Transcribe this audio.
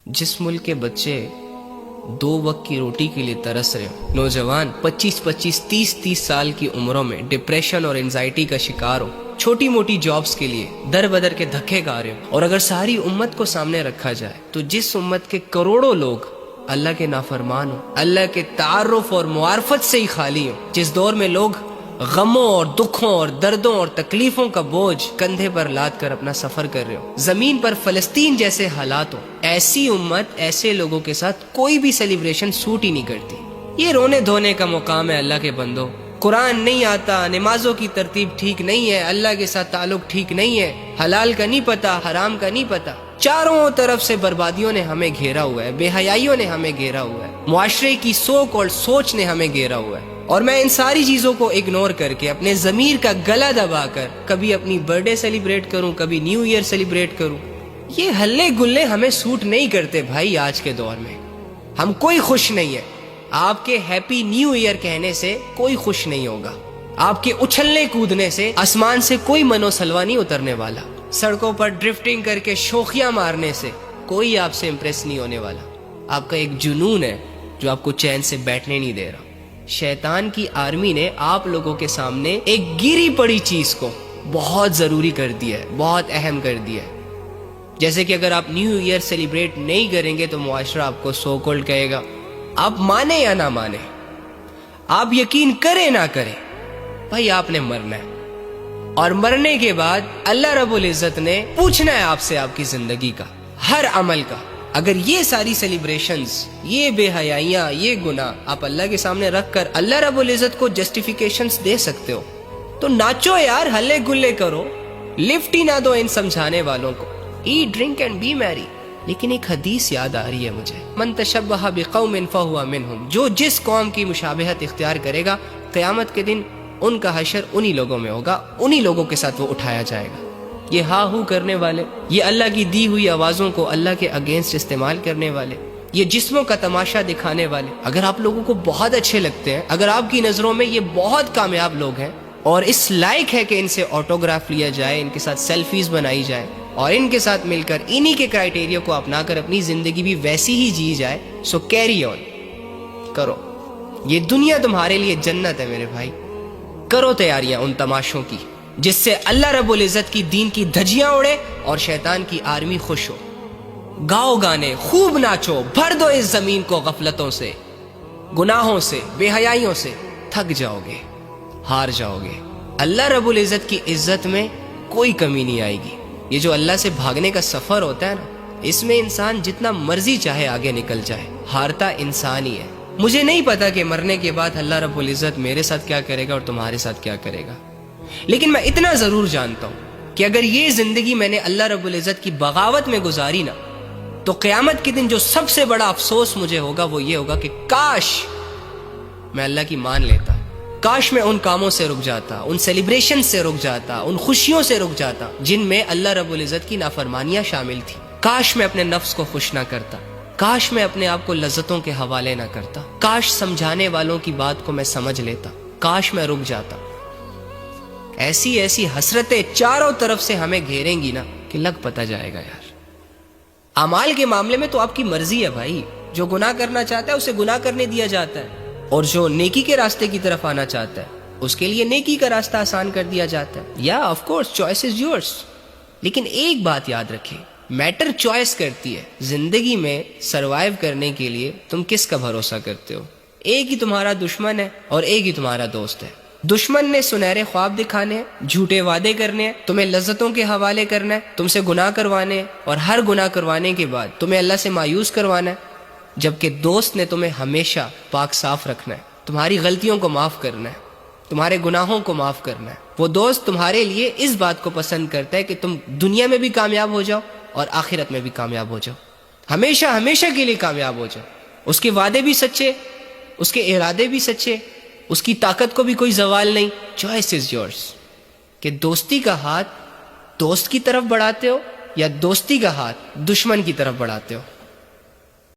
जिस मुल्क के बच्चे 2 वक्त की रोटी के लिए तरस रहे हो, नौजवान 25-25, 30-30 साल की उम्रों में डिप्रेशन और एंजाइटी का शिकार हो, छोटी मोटी जॉब्स के लिए दर बदर के धक्के खा रहे हो, और अगर सारी उम्मत को सामने रखा जाए तो जिस उम्मत के करोड़ों लोग अल्लाह के नाफरमान हो, अल्लाह के तारुफ और मुआरफत से ही खाली हो, जिस दौर में लोग गमों और दुखों और दर्दों और तकलीफों का बोझ कंधे पर लाद कर अपना सफर कर रहे हो, जमीन पर फलस्तीन जैसे हालात हो, ऐसी उम्मत, ऐसे लोगों के साथ कोई भी सेलिब्रेशन सूट ही नहीं करती। ये रोने धोने का मुकाम है अल्लाह के बंदो। कुरान नहीं आता, नमाजों की तरतीब ठीक नहीं है, अल्लाह के साथ ताल्लुक ठीक नहीं है, हलाल का नहीं पता, हराम का नहीं पता, चारों तरफ से बर्बादियों ने हमें घेरा हुआ है, बेहयाइयों ने हमें घेरा हुआ है, मुआशरे की सोच और सोच ने हमें घेरा हुआ है। और मैं इन सारी चीजों को इग्नोर करके अपने जमीर का गला दबाकर कभी अपनी बर्थडे सेलिब्रेट करूं, कभी न्यू ईयर सेलिब्रेट करूं, ये हल्ले गुल्ले हमें सूट नहीं करते भाई। आज के दौर में हम कोई खुश नहीं है। आपके हैप्पी न्यू ईयर कहने से कोई खुश नहीं होगा, आपके उछलने कूदने से आसमान से कोई मनोसलवा नहीं उतरने वाला, सड़कों पर ड्रिफ्टिंग करके शोखियां मारने से कोई आपसे इंप्रेस नहीं होने वाला। आपका एक जुनून है जो आपको चैन से बैठने नहीं दे रहा। शैतान की आर्मी ने आप लोगों के सामने एक गिरी पड़ी चीज को बहुत जरूरी कर दिया है, बहुत अहम कर दिया है। जैसे कि अगर आप न्यू ईयर सेलिब्रेट नहीं करेंगे तो मुआशरा आपको सो कॉल्ड कहेगा। आप माने या ना माने, आप यकीन करें ना करें, भाई आपने मरना है, और मरने के बाद अल्लाह रब्बुल इज्जत ने पूछना है आपसे आपकी जिंदगी का हर अमल का। अगर ये सारी सेलिब्रेशंस, ये बेहयाइयां, ये गुनाह आप अल्लाह के सामने रख कर अल्लाह रब्बुल इज्जत को जस्टिफिकेशंस दे सकते हो तो नाचो यार, हल्ले गुल्ले करो, लिफ्ट ही ना दो इन समझाने वालों को। ईट, ड्रिंक एंड बी मैरी। लेकिन एक हदीस याद आ रही है मुझे, मन तशब्बह बिकौमिन फहुवा मिनहुम। जो जिस कौम की मुशाबहत इख्तियार करेगा, क़यामत के दिन उनका हशर उन्हीं लोगों में होगा, उन्हीं लोगों के साथ वो उठाया जाएगा। ये हा हू करने वाले, ये अल्लाह की दी हुई आवाज़ों को अल्लाह के अगेंस्ट इस्तेमाल करने वाले, ये जिस्मों का तमाशा दिखाने वाले, अगर आप लोगों को बहुत अच्छे लगते हैं, अगर आपकी नज़रों में ये बहुत कामयाब लोग हैं और इस लायक है कि इनसे ऑटोग्राफ लिया जाए, इनके साथ सेल्फीज बनाई जाए और इनके साथ मिलकर इन्हीं के क्राइटेरिया को अपनाकर अपनी जिंदगी भी वैसी ही जी जाए, सो कैरी ऑन करो। ये दुनिया तुम्हारे लिए जन्नत है मेरे भाई। करो तैयारियां उन तमाशों की जिससे अल्लाह रब्बुल इज्जत की दीन की धज्जियां उड़े और शैतान की आर्मी खुश हो। गाओ गाने, खूब नाचो, भर दो इस जमीन को गफलतों से, गुनाहों से, बेहयाइयों से। थक जाओगे, हार जाओगे। अल्लाह रब्बुल इज्जत की इज्जत में कोई कमी नहीं आएगी। ये जो अल्लाह से भागने का सफर होता है ना, इसमें इंसान जितना मर्जी चाहे आगे निकल जाए, हारता इंसान ही है। मुझे नहीं पता कि मरने के बाद अल्लाह रब्बुल इज्जत मेरे साथ क्या करेगा और तुम्हारे साथ क्या करेगा, लेकिन मैं इतना जरूर जानता हूं कि अगर ये जिंदगी मैंने अल्लाह रब्बुल इज्जत की बगावत में गुजारी ना, तो क़यामत के दिन जो सबसे बड़ा अफसोस मुझे होगा वो ये होगा कि काश मैं अल्लाह की मान लेता, काश मैं उन कामों से रुक जाता, उन सेलिब्रेशन से रुक जाता, उन खुशियों से रुक जाता जिनमें अल्लाह रब्बुल इज्जत की नाफरमानियां शामिल थी। काश मैं अपने नफ्स को खुश ना करता, काश मैं अपने आप को लज्जतों के हवाले ना करता, काश समझाने वालों की बात को मैं समझ लेता, काश मैं रुक जाता। ऐसी ऐसी हसरतें चारों तरफ से हमें घेरेंगी ना कि लग पता जाएगा यार। अमाल के मामले में तो आपकी मर्जी है भाई, जो गुनाह करना चाहता है उसे गुनाह करने दिया जाता है, और जो नेकी के रास्ते की तरफ आना चाहता है उसके लिए नेकी का रास्ता आसान कर दिया जाता है। या of course choice is yours. लेकिन एक बात याद रखें, मैटर चॉइस करती है। जिंदगी में सरवाइव करने के लिए तुम किसका भरोसा करते हो? एक ही तुम्हारा दुश्मन है और एक ही तुम्हारा दोस्त है। दुश्मन ने सुनहरे ख्वाब दिखाने हैं, झूठे वादे करने हैं, तुम्हें लज्जतों के हवाले करना है, तुमसे गुनाह करवाने हैं, और हर गुनाह करवाने के बाद तुम्हें अल्लाह से मायूस करवाना है। जबकि दोस्त ने तुम्हें हमेशा पाक साफ रखना है, तुम्हारी गलतियों को माफ करना है, तुम्हारे गुनाहों को माफ करना है। वो दोस्त तुम्हारे लिए इस बात को पसंद करता है कि तुम दुनिया में भी कामयाब हो जाओ और आखिरत में भी कामयाब हो जाओ, हमेशा हमेशा के लिए कामयाब हो जाओ। उसके वादे भी सच्चे, उसके इरादे भी सच्चे, उसकी ताकत को भी कोई जवाल नहीं। चॉइस इज योर्स कि दोस्ती का हाथ दोस्त की तरफ बढ़ाते हो या दोस्ती का हाथ दुश्मन की तरफ बढ़ाते हो।